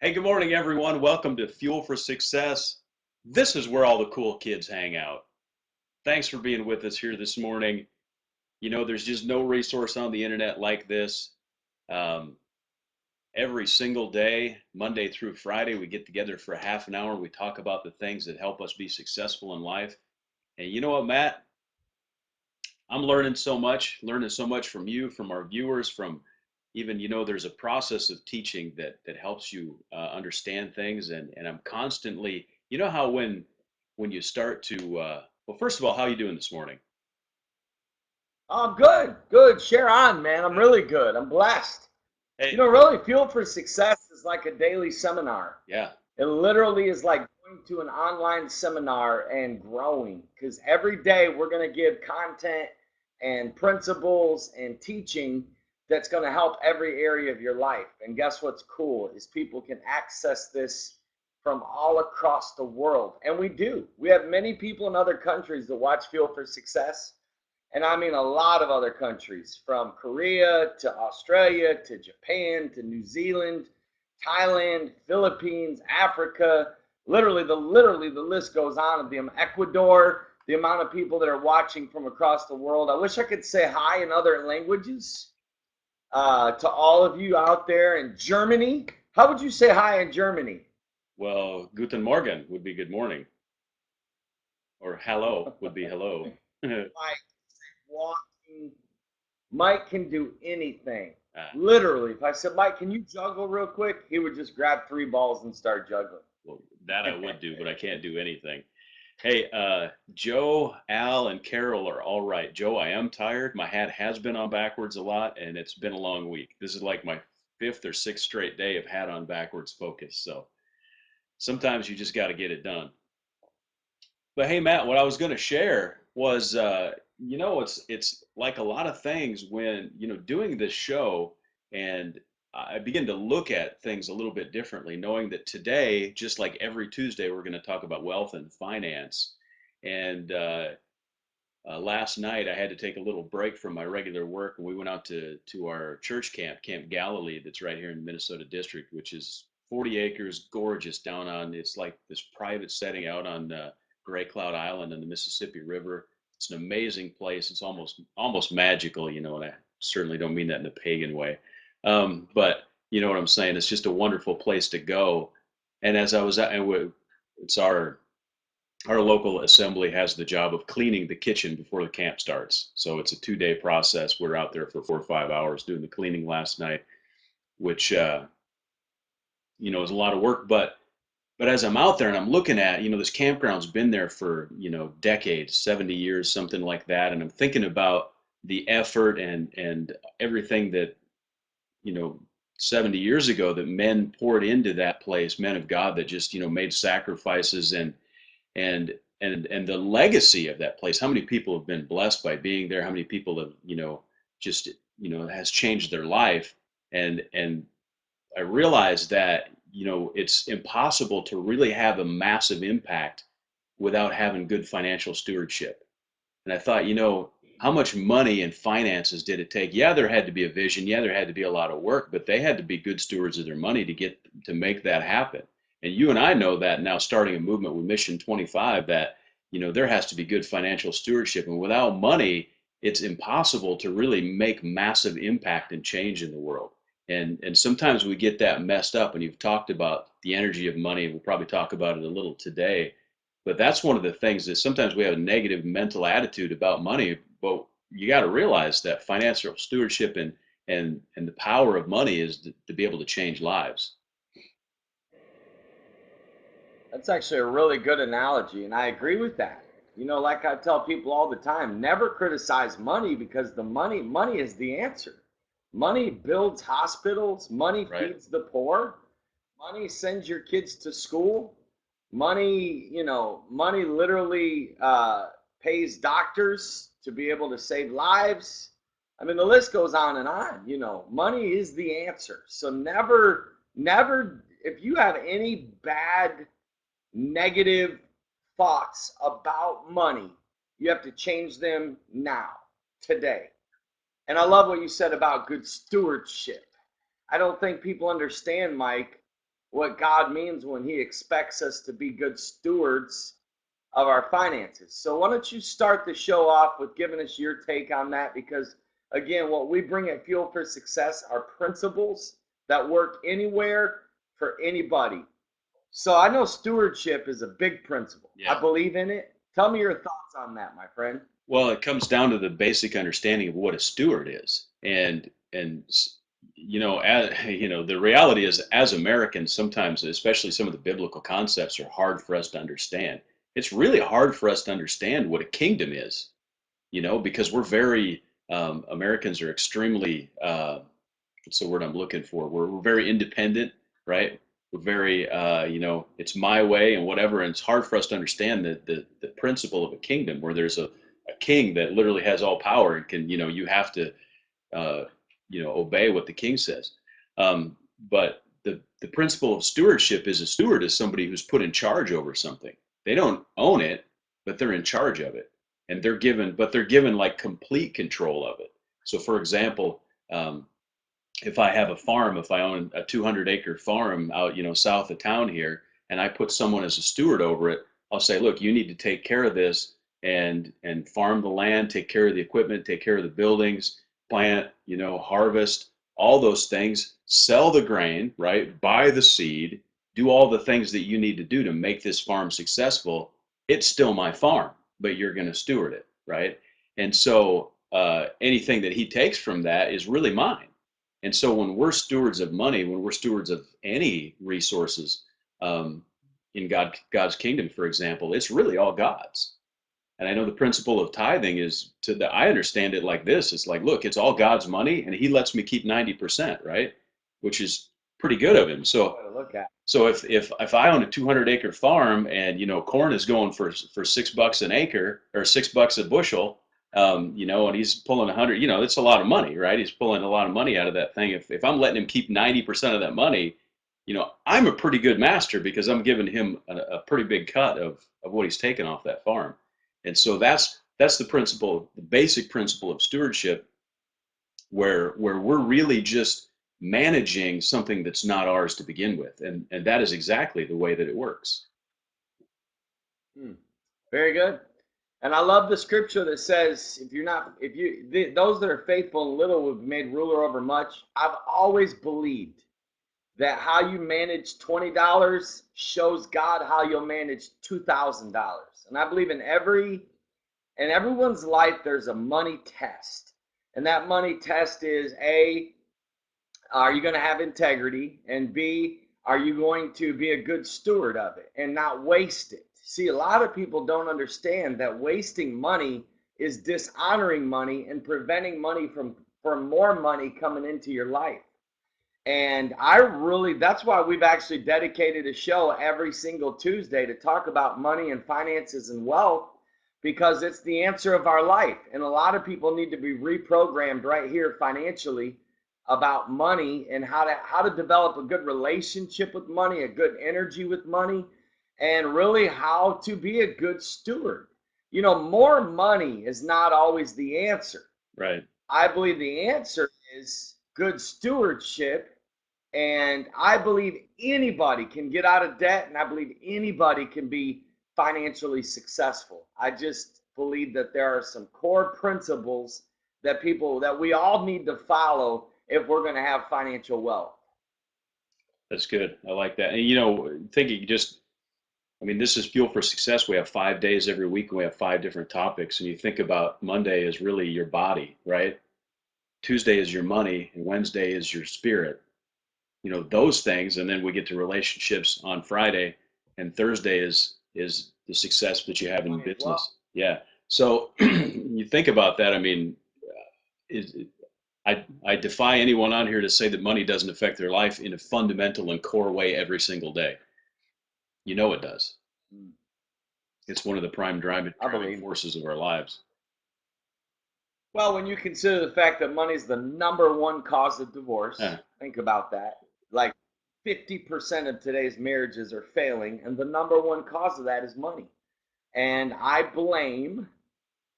Hey, good morning, everyone. Welcome to Fuel for Success. This is where all the cool kids hang out. Thanks for being with us here this morning. There's just no resource on the internet like this. Um, every single day, Monday through Friday, we get together for a half an hour. We talk about the things that help us be successful in life. And you know what, Matt? I'm learning so much from you, from our viewers, from even, there's a process of teaching that helps you understand things. And I'm constantly, how when you start to, well, first of all, how are you doing this morning? Good, good. Share on, man. I'm really good. I'm blessed. Hey, Really, Fuel for Success is like a daily seminar. yeah, It literally is like going to an online seminar and growing because every day we're going to give content and principles and teaching that's going to help every area of your life. And guess what's cool is people can access this from all across the world. And we do. We have many people in other countries that watch Fuel for Success. And I mean a lot of other countries, from Korea to Australia to Japan to New Zealand, Thailand, Philippines, Africa. Literally the list goes on. Of the Ecuador, the amount of people that are watching from across the world. I wish I could say hi in other languages to all of you out there in Germany. How would you say hi in Germany? well, Guten Morgen would be good morning, or hello would be hello. Mike, walking. Mike can do anything. Ah, Literally, if I said, Mike, can you juggle real quick? He would just grab three balls and start juggling. well, that I would do, but I can't do anything. Hey, Joe, Al, and Carol are all right. Joe, I am tired. My hat has been on backwards a lot, and it's been a long week. This is like my fifth or sixth straight day of hat on backwards focus. So sometimes you just got to get it done. But hey, Matt, what I was going to share was, it's like a lot of things when doing this show, and I begin to look at things a little bit differently, knowing that today, just like every Tuesday, we're going to talk about wealth and finance. And last night, I had to take a little break from my regular work, and we went out to our church camp, Camp Galilee, that's right here in the Minnesota district, which is 40 acres, gorgeous down on. It's like this private setting out on Gray Cloud Island in the Mississippi River. It's an amazing place. It's almost magical, and I certainly don't mean that in a pagan way, but you know what I'm saying. It's just a wonderful place to go. And as I was at, it's our local assembly has the job of cleaning the kitchen before the camp starts. So it's a 2 day process. We're out there for 4 or 5 hours doing the cleaning last night, which is a lot of work. But as I'm out there and I'm looking at, this campground's been there for decades, 70 years, something like that, and I'm thinking about the effort and everything that you know 70 years ago that men poured into that place, men of God that just made sacrifices and and the legacy of that place. How many people have been blessed by being there? How many people have just has changed their life? And I realized that it's impossible to really have a massive impact without having good financial stewardship. And I thought, how much money and finances did it take? Yeah, there had to be a vision. Yeah, there had to be a lot of work, but they had to be good stewards of their money to make that happen. And you and I know that now, starting a movement with Mission 25, that there has to be good financial stewardship, and without money, it's impossible to really make massive impact and change in the world. And sometimes we get that messed up. And you've talked about the energy of money. We'll probably talk about it a little today, but that's one of the things that sometimes we have a negative mental attitude about money. But you got to realize that financial stewardship and the power of money is to be able to change lives. That's actually a really good analogy, and I agree with that. Like I tell people all the time, never criticize money because the money is the answer. Money builds hospitals, money Right. feeds the poor, money sends your kids to school, money literally pays doctors to be able to save lives. I mean, the list goes on and on. Money is the answer. So never, if you have any bad negative thoughts about money, you have to change them now, today. And I love what you said about good stewardship. I don't think people understand, Mike. what God means when he expects us to be good stewards of our finances. So why don't you start the show off with giving us your take on that? Because again, what we bring at Fuel for Success are principles that work anywhere for anybody. So I know stewardship is a big principle. I Yeah. believe in it. Tell me your thoughts on that, my friend. Well, it comes down to the basic understanding of what a steward is, the reality is, as Americans, sometimes, especially some of the biblical concepts, are hard for us to understand. It's really hard for us to understand what a kingdom is, because we're very Americans are extremely what's the word I'm looking for? We're very independent, right? We're very, it's my way and whatever. And it's hard for us to understand the principle of a kingdom where there's a king that literally has all power and can, you have to, uh, obey what the king says. But the principle of stewardship is a steward is somebody who's put in charge over something. They don't own it, but they're in charge of it. And they're given like complete control of it. So for example, if I have a farm, if I own a 200-acre farm out, south of town here, and I put someone as a steward over it, I'll say, look, you need to take care of this and farm the land, take care of the equipment, take care of the buildings, plant, harvest, all those things, sell the grain, right? Buy the seed, do all the things that you need to do to make this farm successful. It's still my farm, but you're going to steward it, right? And so anything that he takes from that is really mine. And so when we're stewards of money, when we're stewards of any resources um, in God's kingdom, for example, it's really all God's. And I know the principle of tithing is I understand it like this. It's like, look, it's all God's money and he lets me keep 90%, right? Which is pretty good of him. So Look at. so if I own a 200-acre farm and corn is going for $6 an acre or $6 a bushel, and he's pulling 100, it's a lot of money, right? He's pulling a lot of money out of that thing. If I'm letting him keep 90% of that money, I'm a pretty good master because I'm giving him a pretty big cut of what he's taken off that farm. And so that's the principle, the basic principle of stewardship, where we're really just managing something that's not ours to begin with, and that is exactly the way that it works. Hmm. Very good. And I love the scripture that says, if you're not, if you, those that are faithful in little will be made ruler over much. I've always believed that how you manage $20 shows God how you'll manage $2,000. And I believe in everyone's life, there's a money test. And that money test is A, are you going to have integrity? And B, are you going to be a good steward of it and not waste it? See, a lot of people don't understand that wasting money is dishonoring money and preventing money from more money coming into your life. And that's why we've actually dedicated a show every single Tuesday to talk about money and finances and wealth, because it's the answer of our life. And a lot of people need to be reprogrammed right here financially about money and how to develop a good relationship with money, a good energy with money, and really how to be a good steward. More money is not always the answer. Right. I believe the answer is good stewardship, and I believe anybody can get out of debt, and I believe anybody can be financially successful. I just believe that there are some core principles that we all need to follow if we're going to have financial wealth. That's good. I like that. And thinking just, I mean, this is Fuel for Success. We have 5 days every week, and we have 5 different topics. And you think about Monday is really your body, right? Tuesday is your money, and Wednesday is your spirit. Those things, and then we get to relationships on Friday, and Thursday is the success that you have in Money as well. business. Yeah. So you think about that. I mean, is I defy anyone on here to say that money doesn't affect their life in a fundamental and core way every single day. It does. Mm, It's one of the prime I driving believe. forces of our lives. Well, when you consider the fact that money is the number one cause of divorce, Yeah, think about that. Like 50% of today's marriages are failing, and the number one cause of that is money. And I blame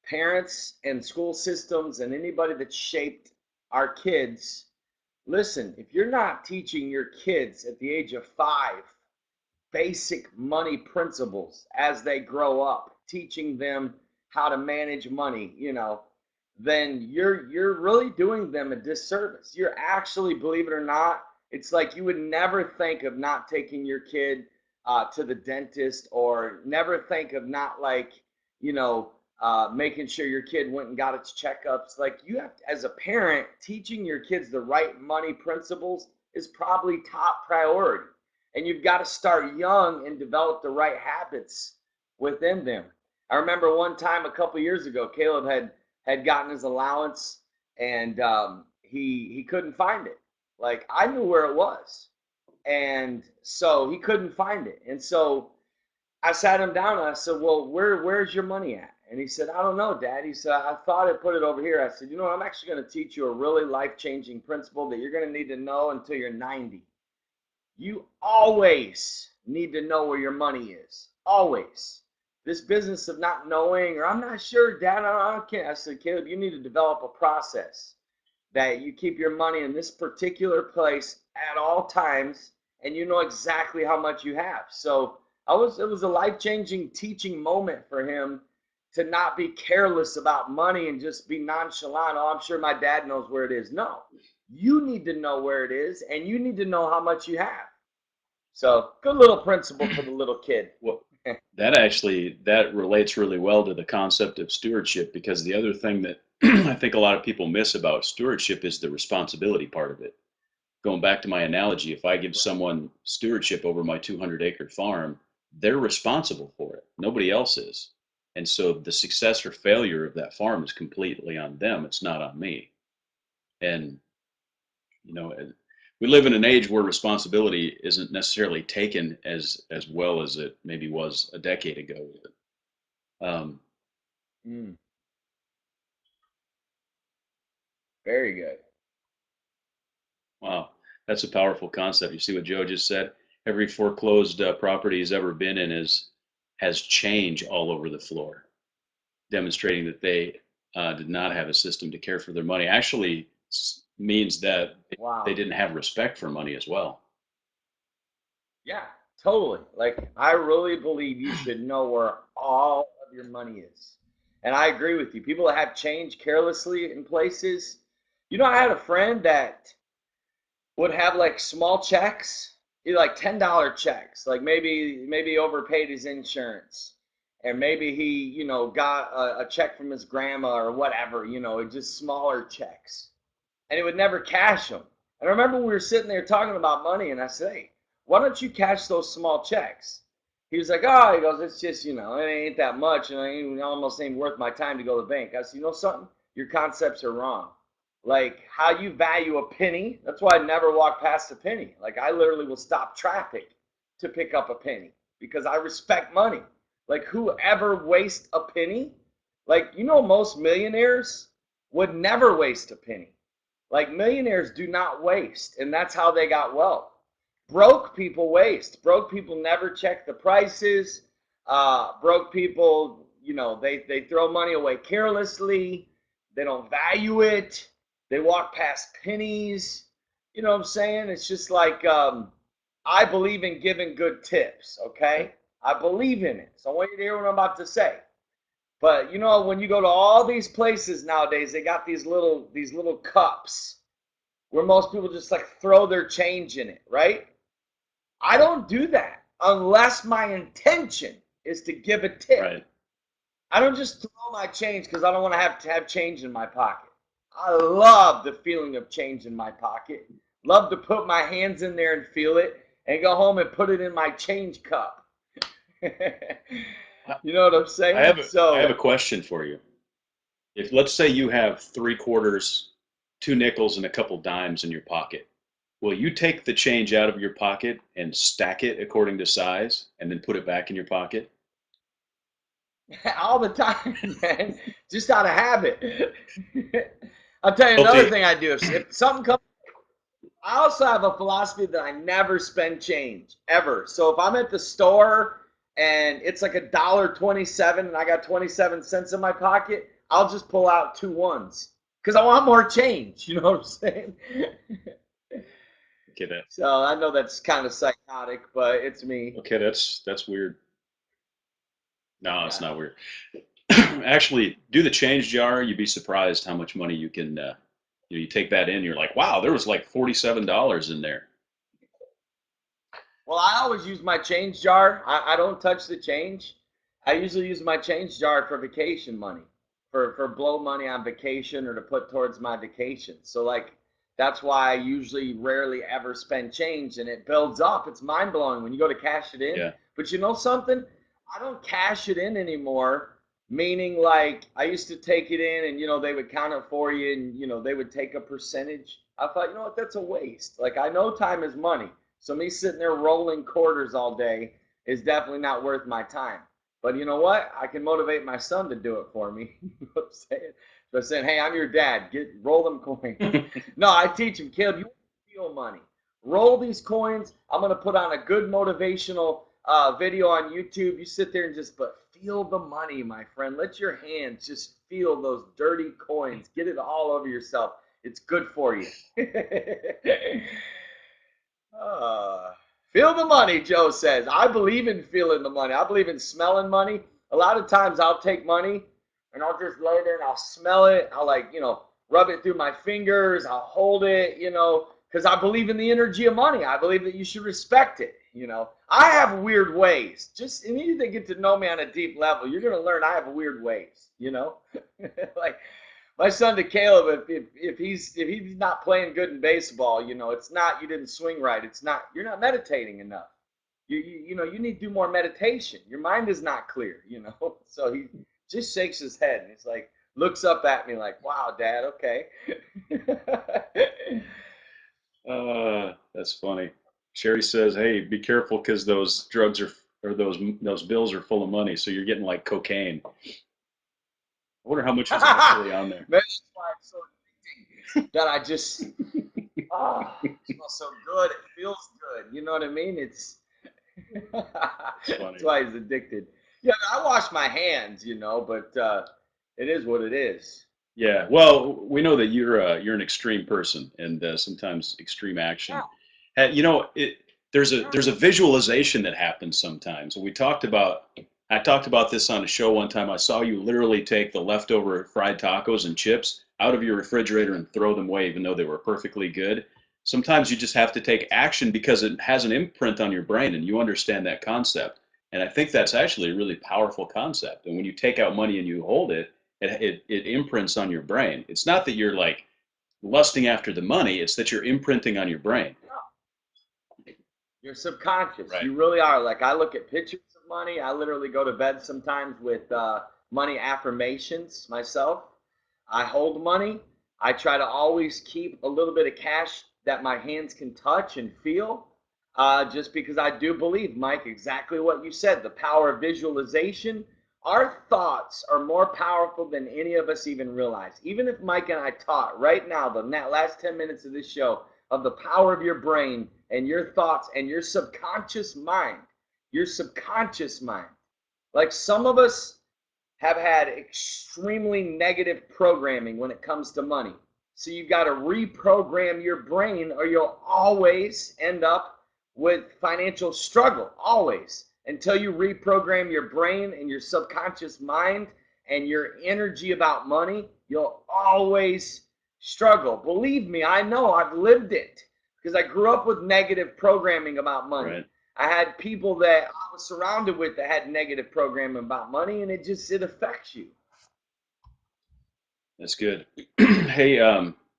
parents and school systems and anybody that shaped our kids Listen, if you're not teaching your kids at the age of 5 basic money principles as they grow up, teaching them how to manage money, then you're really doing them a disservice. You're actually, believe it or not, it's like you would never think of not taking your kid to the dentist, or never think of not, like, you know making sure your kid went and got its checkups. Like, you have to, as a parent, teaching your kids the right money principles is probably top priority, and you've got to start young and develop the right habits within them. I remember one time a couple years ago, Caleb had gotten his allowance, and he couldn't find it. Like, I knew where it was, and so he couldn't find it. And so I sat him down and I said, "Well, where's your money at?" And he said, "I don't know, Dad." He said, "I thought I put it over here." I said, "You know what? I'm actually going to teach you a really life-changing principle that you're going to need to know until you're 90. You always need to know where your money is. Always. This business of not knowing, or I'm not sure, Dad, I can't." I said, "Caleb, you need to develop a process that you keep your money in this particular place at all times, and you know exactly how much you have." So it was a life-changing teaching moment for him, to not be careless about money and just be nonchalant. "Oh, I'm sure my dad knows where it is." No, you need to know where it is, and you need to know how much you have. So, good little principle for the little kid. Well, that relates really well to the concept of stewardship, because the other thing that I think a lot of people miss about stewardship is the responsibility part of it. Going back to my analogy, if I give someone stewardship over my 200-acre farm, they're responsible for it. Nobody else is. And so the success or failure of that farm is completely on them. It's not on me. And, you know, we live in an age where responsibility isn't necessarily taken as well as it maybe was a decade ago. Um, Mm, very good. wow, that's a powerful concept. You see what Joe just said? Every foreclosed property he's ever been in has change all over the floor, demonstrating that they did not have a system to care for their money. Actually, means that they Wow. didn't have respect for money as well. Yeah, totally. Like, I really believe you should know where all of your money is. And I agree with you. People that have change carelessly in places. I had a friend that would have, like, small checks, like $10 checks. Like, maybe he overpaid his insurance, and maybe he, got a check from his grandma or whatever. Just smaller checks, and he would never cash them. And I remember we were sitting there talking about money, and I said, "Hey, why don't you cash those small checks?" He was like, "Oh," he goes, "it's just, it ain't that much, and it almost ain't worth my time to go to the bank." I said, "You know something? Your concepts are wrong. Like, how you value a penny, that's why I never walk past a penny. Like, I literally will stop traffic to pick up a penny, because I respect money. Like, whoever wastes a penny, like, most millionaires would never waste a penny. Like, millionaires do not waste, and that's how they got wealth. Broke people waste. Broke people never check the prices. Broke people, they throw money away carelessly. They don't value it. They walk past pennies. You know what I'm saying? It's just like, I believe in giving good tips, okay? I believe in it. So I want you to hear what I'm about to say. But when you go to all these places nowadays, they got these little cups where most people just, like, throw their change in it, right? I don't do that unless my intention is to give a tip. Right. I don't just throw my change because I don't want to have change in my pocket. I love the feeling of change in my pocket. Love to put my hands in there and feel it, and go home and put it in my change cup. I You know what I'm I have saying? a So, question for you. If, let's say, you have three quarters, two nickels, and a couple dimes in your pocket, will you take the change out of your pocket and stack it according to size and then put it back in your pocket? all the time, man, just out of habit. I'll tell you another Guilty. thing I do. If something comes, I also have a philosophy that I never spend change ever. So if I'm at the store and it's like $1.27 and I got 27 cents in my pocket, I'll just pull out two ones because I want more change. You know what I'm saying? Okay, So I know that's kind of psychotic, but it's me. okay, that's weird. No, it's Yeah. not weird. Actually, do the change jar. You'd be surprised how much money you can. You take that in. You're like, wow, there was like $47 in there. Well, I always use my change jar. I don't touch the change. I usually use my change jar for vacation money, for blow money on vacation or to put towards my vacation. So like that's why I usually rarely ever spend change and it builds up. It's mind blowing when you go to cash it in. Yeah, But you know something? I don't cash it in anymore. Meaning like I used to take it in and they would count it for you and they would take a percentage. I thought, you know what, that's a waste. Like I know time is money. So me sitting there rolling quarters all day is definitely not worth my time. But you know what? I can motivate my son to do it for me. You know what I'm saying? So saying, hey, I'm your dad. Roll them coins. No, I teach him, Caleb, you feel money. Roll these coins. I'm gonna put on a good motivational video on YouTube. You sit there and but feel the money, my friend. Let your hands just feel those dirty coins. Get it all over yourself. It's good for you. Uh, Feel the money, Joe says. I believe in feeling the money. I believe in smelling money. A lot of times I'll take money and I'll just lay there and I'll smell it. I'll rub it through my fingers. I'll hold it, because I believe in the energy of money. I believe that you should respect it. I have weird ways. Just and you to get to know me on a deep level, you're gonna learn I have weird ways. Like my son to Caleb, if he's not playing good in baseball, it's not you didn't swing right. It's not you're not meditating enough. You need to do more meditation. Your mind is not clear. So he just shakes his head and he's like looks up at me like, "Wow, Dad, okay." that's funny. Sherry says, "Hey, be careful because those drugs are or those bills are full of money, so you're getting like cocaine." I wonder how much is actually on there. Maybe that's why it's so addicting that I just it smells so good. It feels good. You know what I mean? It's It's funny. that's why he's addicted. Yeah, I wash my hands, but it is what it is. Yeah. Well, we know that you're an extreme person, and sometimes extreme Yeah. action. There's a visualization that happens sometimes. And I talked about this on a show one time. I saw you literally take the leftover fried tacos and chips out of your refrigerator and throw them away, even though they were perfectly good. Sometimes you just have to take action because it has an imprint on your brain, and you understand that concept. And I think that's actually a really powerful concept. And when you take out money and you hold it, it imprints on your brain. It's not that you're like lusting after the money; it's that you're imprinting on your brain. You're subconscious. Right. You really are. Like I look at pictures of money. I literally go to bed sometimes with money affirmations myself. I hold money. I try to always keep a little bit of cash that my hands can touch and feel. Just because I do believe, Mike, exactly what you said, the power of visualization. Our thoughts are more powerful than any of us even realize. Even if Mike and I taught right now, the last 10 minutes of this show, of the power of your brain and your thoughts and your subconscious mind. Your subconscious mind. Like some of us have had extremely negative programming when it comes to money. So you've got to reprogram your brain or you'll always end up with financial struggle, always, until you reprogram your brain and your subconscious mind and your energy about money, you'll always struggle. Believe me, I know, I've lived it because I grew up with negative programming about money. Right. I had people that I was surrounded with that had negative programming about money, and it affects you. That's good. Hey,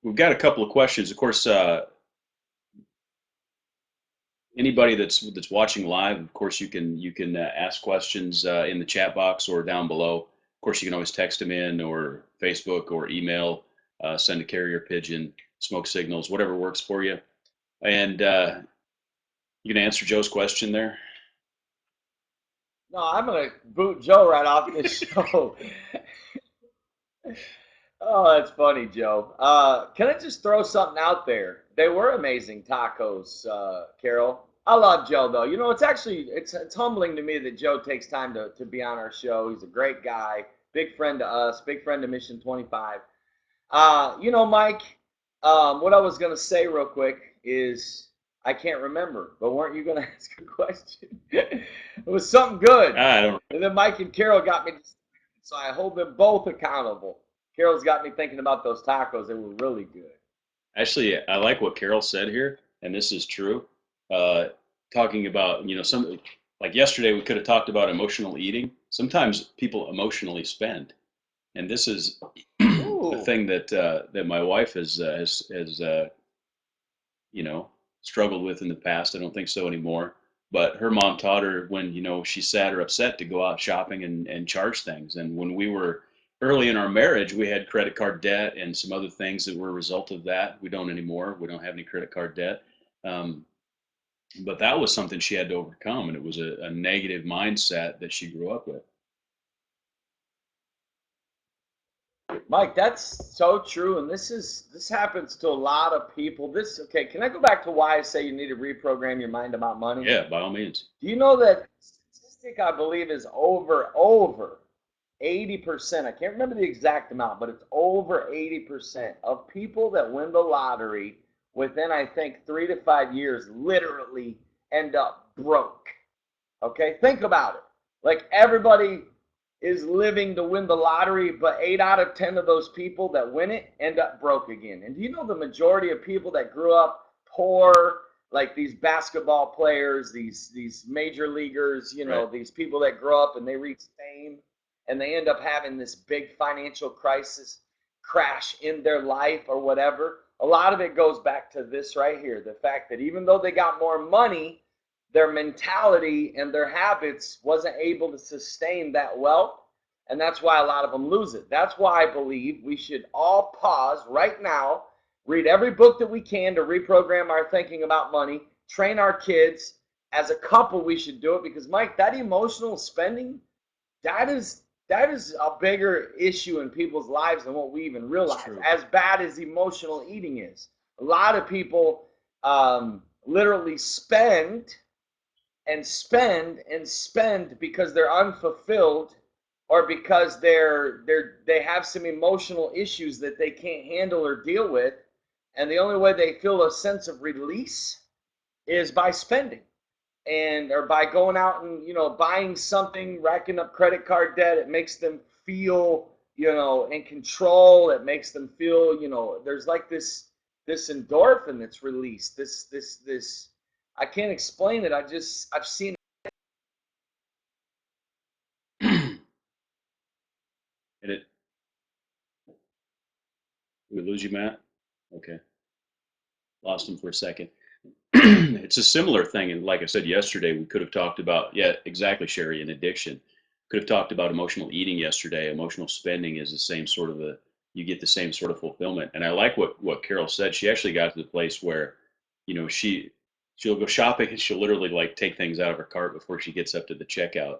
we've got a couple of questions. Of course, anybody that's watching live, of course, you can ask questions in the chat box or down below. Of course, you can always text them in or Facebook or email, send a carrier pigeon, smoke signals, whatever works for you. And you can answer Joe's question there. No, I'm gonna boot Joe right off this show. Oh, that's funny, Joe. Can I just throw something out there? They were amazing tacos, Carol. I love Joe though. It's humbling to me that Joe takes time to be on our show. He's a great guy, big friend to us, big friend to Mission 25. Mike, what I was gonna say real quick is I can't remember, but weren't you going to ask a question? It was something good. I don't. And then Mike and Carol got me, so I hold them both accountable. Carol's got me thinking about those tacos. They were really good. Actually, I like what Carol said here, and this is true. Uh, Talking about, some like yesterday, we could have talked about emotional eating. Sometimes people emotionally spend, and this is a Ooh. thing that my wife has you know struggled with in the past. I don't think so anymore. But her mom taught her when she's sad or upset to go out shopping and charge things. And when we were early in our marriage, we had credit card debt and some other things that were a result of that. We don't anymore. We don't have any credit card debt. Um, but that was something she had to overcome, and it was a negative mindset that she grew up with. Mike, that's so true, and this happens to a lot of people. This okay? Can I go back to why I say you need to reprogram your mind about money? Yeah, by all means. Do you know that statistic I believe is over 80%? I can't remember the exact amount, but it's over 80% of people that win the lottery within I think 3 to 5 years literally end up broke. Okay, think about it. Like everybody is living to win the lottery, but 8 out of 10 of those people that win it end up broke again. And do you know the majority of people that grew up poor, like these basketball players, these major leaguers, Right. these people that grow up and they reach fame and they end up having this big financial crisis crash in their life or whatever. A lot of it goes back to this right here, the fact that even though they got more money, their mentality and their habits wasn't able to sustain that wealth, and that's why a lot of them lose it. That's why I believe we should all pause right now, read every book that we can to reprogram our thinking about money, train our kids. As a couple we should do it, because Mike, that emotional spending, that is a bigger issue in people's lives than what we even It's realize. true. As bad as emotional eating is, a lot of people literally spend because they're unfulfilled, or because they have some emotional issues that they can't handle or deal with, and the only way they feel a sense of release is by spending, and or by going out and buying something, racking up credit card debt. It makes them feel in control. It makes them feel there's like this endorphin that's released. This I can't explain it. I've seen. And it, we lose you, Matt? Okay. Lost him for a second. It's a similar thing. And like I said yesterday, we could have talked about, yeah, exactly, Sherry, and addiction. Could have talked about emotional eating yesterday. Emotional spending is the same sort of you get the same sort of fulfillment. And I like what Carol said. She actually got to the place where, she'll go shopping and she'll literally like take things out of her cart before she gets up to the checkout.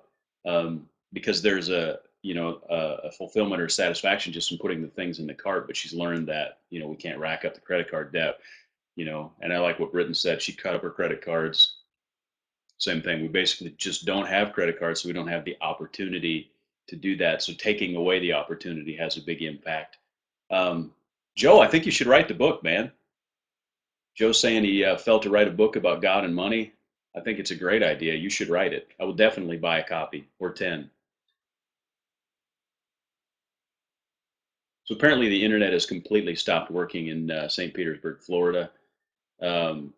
Because there's a fulfillment or satisfaction just in putting the things in the cart. But she's learned that, we can't rack up the credit card debt. And I like what Britton said. She cut up her credit cards. Same thing. We basically just don't have credit cards, so we don't have the opportunity to do that. So taking away the opportunity has a big impact. Um, Joe, I think you should write the book, man. Joe's saying he felt to write a book about God and money. I think it's a great idea. You should write it. I will definitely buy a copy or 10. So apparently the internet has completely stopped working in St. Petersburg, Florida. Um,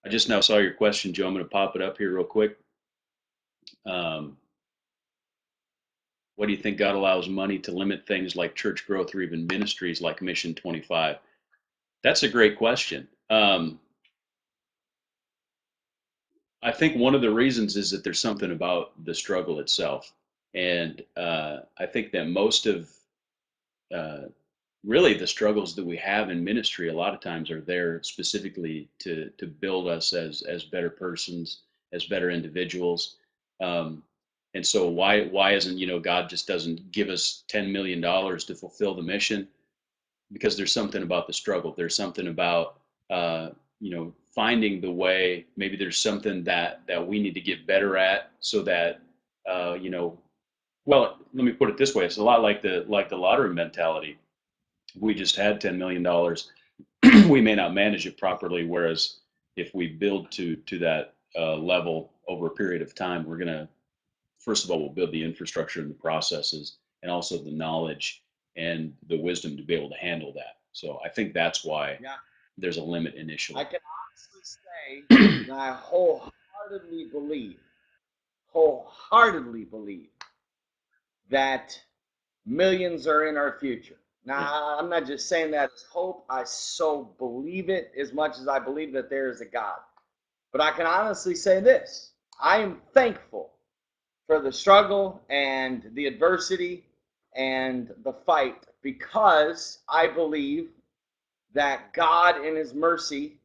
I just now saw your question, Joe. I'm going to pop it up here real quick. Um, what do you think God allows money to limit things like church growth or even ministries like Mission 25? That's a great question. I think one of the reasons is that there's something about the struggle itself. And I think that most of uh, really the struggles that we have in ministry a lot of times are there specifically to build us as better persons, as better individuals. um, and so why isn't God just doesn't give us $10 million to fulfill the mission? Because there's something about the struggle. There's something about uh, finding the way. Maybe there's something that we need to get better at, so that you know. Well, let me put it this way: it's a lot like the lottery mentality. We just had $10 million. We may not manage it properly. Whereas if we build to that level over a period of time, we're gonna, first of all, we'll build the infrastructure and the processes, and also the knowledge and the wisdom to be able to handle that. So I think that's why Yeah. there's a limit I initially. can honestly say that I wholeheartedly believe that millions are in our future. Yeah. Now, I'm not just saying that as hope. I so believe it as much as I believe that there is a God. But I can honestly say this: I am thankful for the struggle and the adversity and the fight, because I believe that God, in His mercy,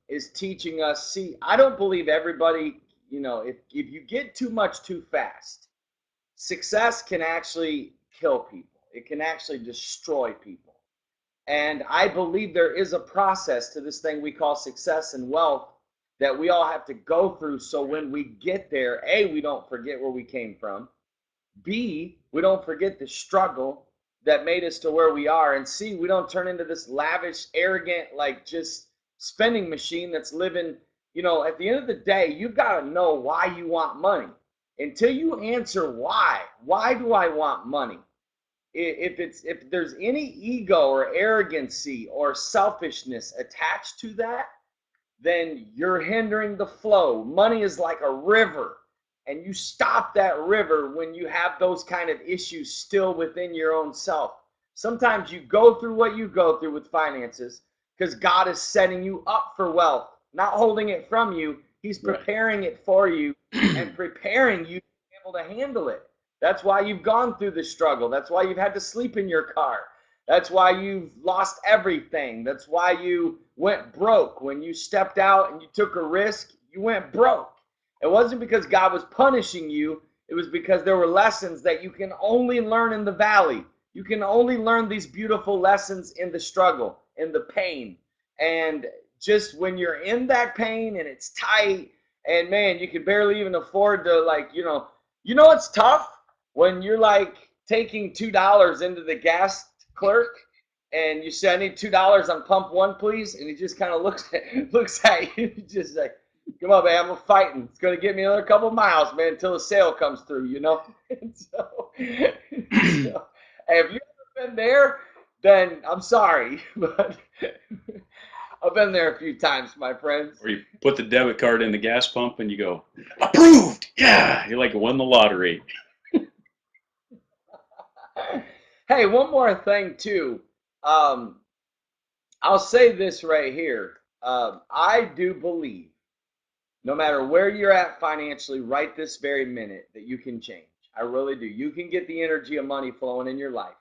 is teaching us. See, I don't believe everybody, if you get too much too fast, success can actually kill people, it can actually destroy people. And I believe there is a process to this thing we call success and wealth that we all have to go through. So when we get there, A, we don't forget where we came from. B, we don't forget the struggle that made us to where we are. And C, we don't turn into this lavish, arrogant, like just spending machine that's living. At the end of the day, you've got to know why you want money. Until you answer why do I want money? If there's any ego or arrogancy or selfishness attached to that, then you're hindering the flow. Money is like a river, and you stop that river when you have those kind of issues still within your own self. Sometimes you go through what you go through with finances because God is setting you up for wealth, not holding it from you. He's preparing it for you and preparing you to be able to handle it. That's why you've gone through the struggle. That's why you've had to sleep in your car. That's why you've lost everything. That's why you went broke. When you stepped out and you took a risk, you went broke. It wasn't because God was punishing you. It was because there were lessons that you can only learn in the valley. You can only learn these beautiful lessons in the struggle, in the pain. And just when you're in that pain and it's tight, and man, you can barely even afford to, it's tough when you're like taking $2 into the gas clerk and you say, I need $2 on pump one, please. And he just kind of looks at you, just like, come on, man, I'm fighting. It's going to get me another couple miles, man, until the sale comes through, And so hey, if you've ever been there, then I'm sorry, but I've been there a few times, my friends. Or you put the debit card in the gas pump and you go, approved. Yeah, you like won the lottery. Hey, one more thing too. Um, I'll say this right here. I do believe, no matter where you're at financially right this very minute, that you can change. I really do. You can get the energy of money flowing in your life,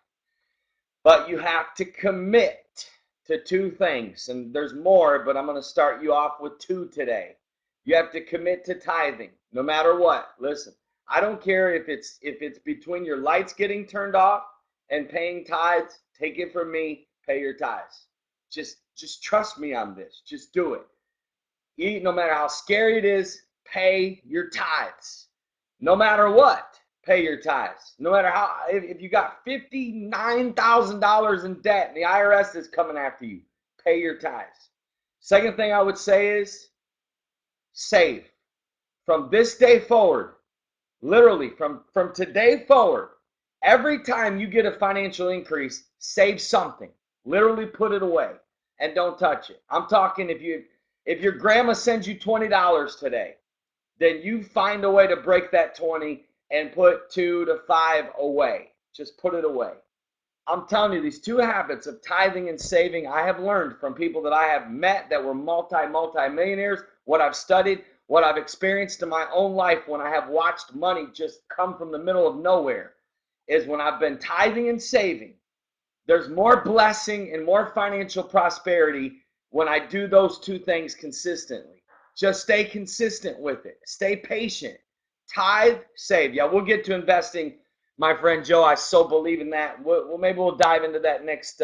but you have to commit to two things. And there's more, but I'm going to start you off with two today. You have to commit to tithing, no matter what. Listen, I don't care if it's between your lights getting turned off and paying tithes. Take it from me, pay your tithes. Just trust me on this. Just do it. No matter how scary it is, pay your tithes. No matter what, pay your tithes. No matter how, if you got $59,000 in debt and the IRS is coming after you, pay your tithes. Second thing I would say is save. From this day forward, literally from today forward, every time you get a financial increase, save something. Literally put it away and don't touch it. I'm talking, if your grandma sends you $20 today, then you find a way to break that 20 and put 2 to 5 away. Just put it away. I'm telling you, these two habits of tithing and saving, I have learned from people that I have met that were multi-millionaires, what I've studied, what I've experienced in my own life when I have watched money just come from the middle of nowhere, is when I've been tithing and saving. There's more blessing and more financial prosperity when I do those two things consistently. Just stay consistent with it. Stay patient. Tithe, save. Yeah, we'll get to investing, my friend Joe. I so believe in that. Maybe we'll dive into that next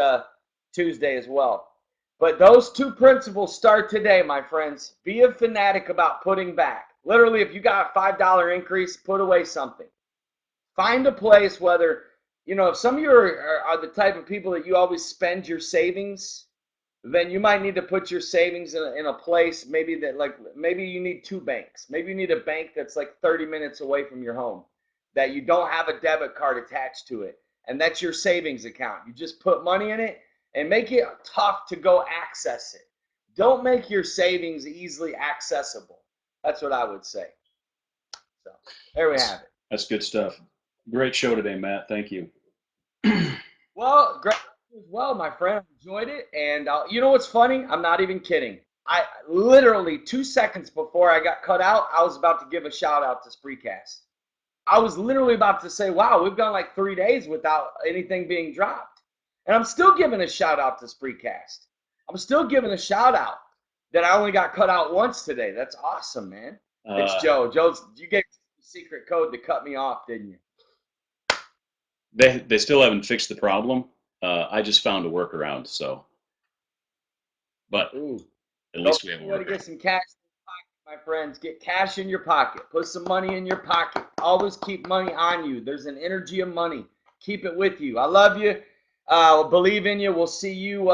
Tuesday as well. But those two principles start today, my friends. Be a fanatic about putting back. Literally, if you got a $5 increase, put away something. Find a place, whether, if some of you are the type of people that you always spend your savings, then you might need to put your savings in a place, maybe maybe you need two banks. Maybe you need a bank that's like 30 minutes away from your home, that you don't have a debit card attached to it. And that's your savings account. You just put money in it and make it tough to go access it. Don't make your savings easily accessible. That's what I would say. So there we have it. That's good stuff. Great show today, Matt. Thank you. Well, great as well, my friend. I enjoyed it. And you know what's funny? I'm not even kidding. I literally 2 seconds before I got cut out, I was about to give a shout out to Spreecast. I was literally about to say, wow, we've gone like 3 days without anything being dropped. And I'm still giving a shout out to Spreecast. I'm still giving a shout out that I only got cut out once today. That's awesome, man. It's Joe. You gave the secret code to cut me off, didn't you? They still haven't fixed the problem. I just found a workaround. So, but Ooh. at least we have a You got to workaround. get some cash in your pocket, my friends. Get cash in your pocket. Put some money in your pocket. Always keep money on you. There's an energy of money. Keep it with you. I love you. Believe in you. We'll see you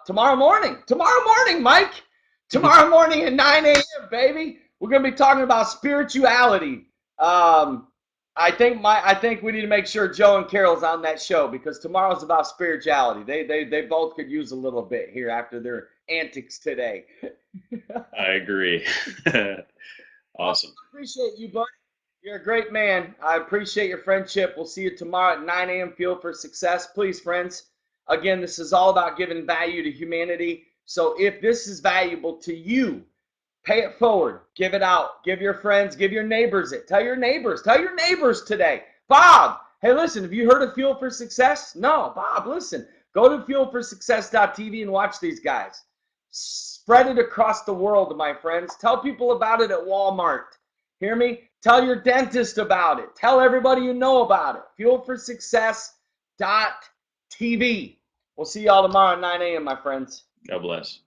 tomorrow morning. Tomorrow morning, Mike. Tomorrow morning at 9 a.m., baby. We're going to be talking about spirituality. I think we need to make sure Joe and Carol's on that show, because tomorrow's about spirituality. They both could use a little bit here after their antics today. I agree. Awesome. I appreciate you, buddy. You're a great man. I appreciate your friendship. We'll see you tomorrow at 9 a.m. Fuel for Success. Please, friends, again, this is all about giving value to humanity. So if this is valuable to you, pay it forward. Give it out. Give your friends, give your neighbors it. Tell your neighbors. Tell your neighbors today. Bob, hey, listen, have you heard of Fuel for Success? No, Bob, listen. Go to fuelforsuccess.tv and watch these guys. Spread it across the world, my friends. Tell people about it at Walmart. Hear me? Tell your dentist about it. Tell everybody you know about it. Fuelforsuccess.tv. We'll see y'all tomorrow at 9 a.m., my friends. God bless.